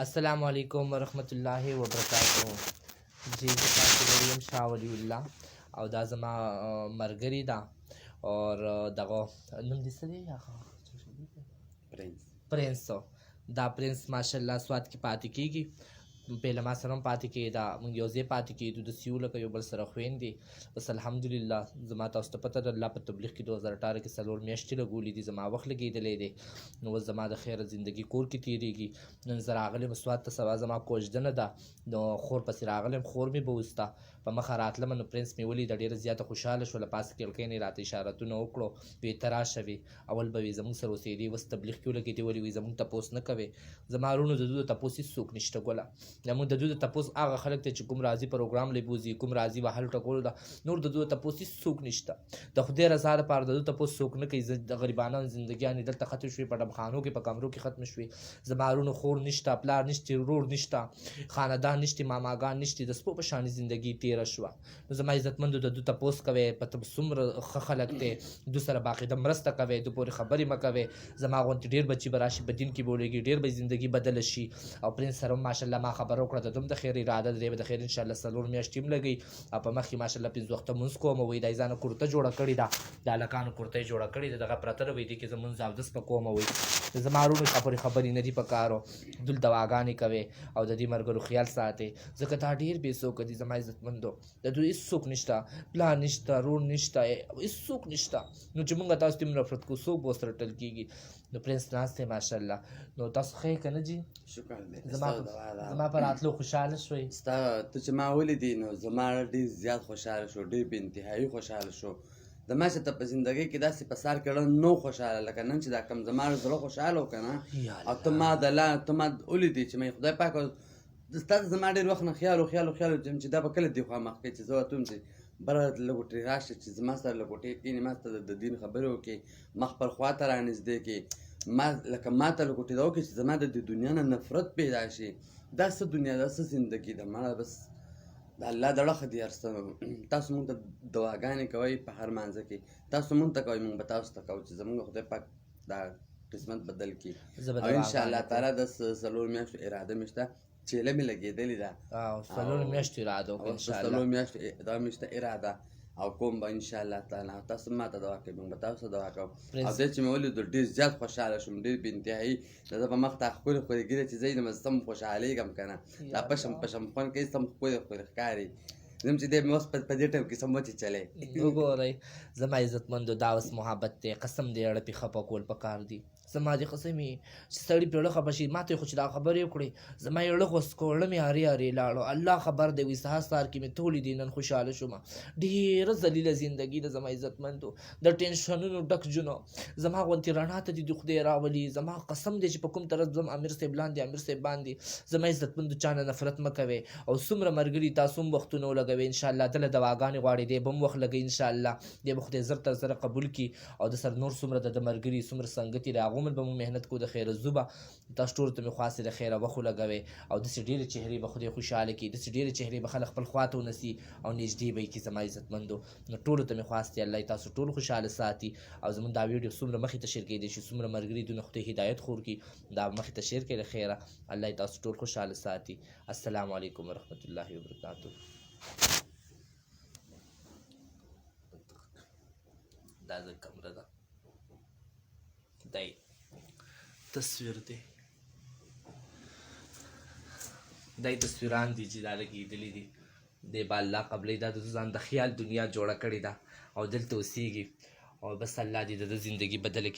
السلام علیکم ورحمت الله وبرکاتہ. جی زه تاسو لري یم شاه ولی الله او دا زما ملګري ده اور دغه نوم دې څه دی هغه پرنس. دا پرنس ماشاءالله سوات کې پاتې کېږي، پهله ما سره هم پاتې کېده، موږ یو ځای پاتې کېدو داسې یو لکه یو بل سره خویندې. بس الحمدلله زما تاسو ته پته ده الله په تبلیغ کې 2018 کې 4 میاشتې لګولي دي، زما وخت لګېدلی دی. نو اوس زما د خیره زندګي کور کې تېرېږي. نن زه راغلی یم سوات ته، سبا زما کوژدنه ده، نو خور پسې راغلی یم، خور مې به وسته په مخه راتلمه. نو پرنس مې ولیده، ډېره زیاته خوشحاله شوله، پاسه کړکۍ نه یې راته اشارتونه وکړو، وی ته راشه وي. اول به وي زموږ سره اوسېدې، اوس تبلیغ کې ولګېدې، ولې وي زموږ تپوس نه کوې. زما وروڼو د دوی د تپوس هېڅوک نشته ګوله. زموږ د دوی د تپوس هغه خلک دی چې کوم راځي پروګرام لی بوځي، کوم راځي وهلو ټکولو ده، نور د دوی د تپوس هېڅوک نشته. د خدای رضا دپاره د دوی تپوس څوک نه کوي. د غریبانو زندګیانې دلته ختم شوې، په ډبخانو کې په کمرو کې ختم شوې. زما وروڼو خور نشته، پلار نشته، ورور نشته، خاندان نشته، ماماګان نشته، د سپو په شانې زندګي تېره شوه. نو زما عزتمندو د دوی تپوس کوئ، په څومره ښه خلک دی، دوی سره باقاعده مرسته کوئ، دوی پورې خبرې مه کوئ. زما غوندې ډېر بچي به راشي، په دین کې به ولګي، ډېر به زندګي بدله شي. او پرنس سره هم ماشاءالله ما خبره وکړه، د دوی هم د خیر اراده ده، دی به د خیر انشاءالله 4 میاشتې هم لګوي. او په مخ کې ماشاءالله 5 وخته لمونځ کوم. وایي دا یې ځانه کورته جوړه کړې ده، د هلکانو کورته یې جوړه کړې ده، دغه پرته ده، وایي دې کې زه لمونځ اودس به کوم. وایي زما وروڼو ته پورې خبرې نه دي په کارو، دوی دواګانې کوي او د دې ملګرو خیال ساتئ، ځکه دا ډېر بېڅوکه دي زما عزتمندو. د دوی هېڅوک نشته، پلار نشته، رور نشته، هېڅوک نشته. نو چې مونږ تاسو ته نفرت کوو، څوک به ورسره ټل کېږي. نو پرنس ناست دی ماشاءالله. نو تاسو ښه یې که نه جي؟ شکر دی. زما په راتلو خوشحاله شوئ؟ ستا ته چې ما ولیدې نو زما ډېر زیات خوشحاله شو، ډېر بې انتهایي خوشحاله شو. زما چې ته په زندګۍ کې داسې په سر کړه نو خوشحاله، لکه نن چې دا کم زما زړه خوشحاله و که نه، او ته ما ولیدې چې مې خدای پاک ستا ته زما ډېر وخت نه خیال و چې دا به کله دې خوا مخ کوي، چې زه ورته ویم چې بره لګوټې راشه، چې زما سره لګوټې کښېنې، ما ته د دین خبرې وکړې، مخ پر خوا ته رانږدې کړې، ما ته لګوټې دا وکړې چې زما د دې دنیا نه نفرت پیدا شي. دا څه دنیا ده، څه زندګي ده، مړه بس د الله د ړخه دي هر څه. تاسو مونږ ته دعاګانې کوئ په هر مانځه کې، تاسو مونږ ته کوئ، مونږ به تاسو ته کوو چې زمونږ خدای پاک دا قسمت بدل کړي. او انشاءالله تعالی د 4 میاشتو اراده مې شته، چیله مې لګېدلې ده، 4 میاشتو اراده وکړه انشاءالله. 4 میاشتو دا مې شته اراده، او کوم به انشاءالله تعالی. تاسو ما ته دعا کوئ، موږ به تاسو ته دعا کوو. او دی چې مې ولیدو ډېر زیات خوشحاله شوم، ډېر بې انتهایي. د ده په مخ ته ښکلې ښکلې ږیره چې زه یم سم خوشحالېږم که نه، دا پشم خوند کوي، سم ښکلې ښکلې ښکاري. زم چې دی مې اوس په دې ټایم کې سم وچېچلی. وګورئ زما عزتمندو، دا اوس محبت دی، قسم دی، اړه پې خفه کول پکار دي. زما دې قسمې چې سړي پرې اړه خفه شي، ما ته یې خو چې دا خبرې وکړې، زما یې اړه غوڅ کړو، اړه مې هرې هرې لاړو. الله خبر دی، وایي سهار سهار کې مې ته ولیدې، نن خوشحاله شومه. ډېره ذلیله زندګي ده زما عزتمندو، د ټینشنونو ډک جونو. زما غوندې رڼا ته دې د خدای راولي. زما قسم دی چې په کوم طرف ځم، امیر صاحب لاندې، امیر صاحب باندې. زما عزتمندو چا نه نفرت مه کوئ. او څومره ملګري تاسو هم وختونه ولګوئ انشاءالله، دله دواګانې غواړي، دی به هم وخت لګوي انشاءالله، دی به خدای زر تر زره قبول کړي. او د سر نور څومره د ملګري څومره سنګتي د هغو به مو محنت کو د خیره زوبه. تاسو ټولو ته مې خواست د خیره وخت ولګوئ، او داسې ډېرې چهرې به خدای خوشحاله کړي، داسې ډېرې چهرې به خلک خپل خوا ته ونیسي او نږدې به یې کړي زما عزتمندو. نو ټولو ته مې خواست دی الله تاسو ټول خوشحاله ساتي. او زموږ دا ویډیو څومره مخې ته شیر کېدی شي، څومره ملګري دونه خدای هدایت خور کړي، دا مخې ته شیر کړئ د خیره. الله تاسو ټول خوشحاله ساتي. السلام علیکم ورحمت الله وبرکاتہ. دا د کمره ده، دی تصویر دی، دا تصویران دي چې دا لګېدلي دي، دی به الله قبلوي. دا د ځان د خیال دنیا جوړه کړې ده او دلته اوسېږي، او بس الله دې د ده زندګي بدله کړي.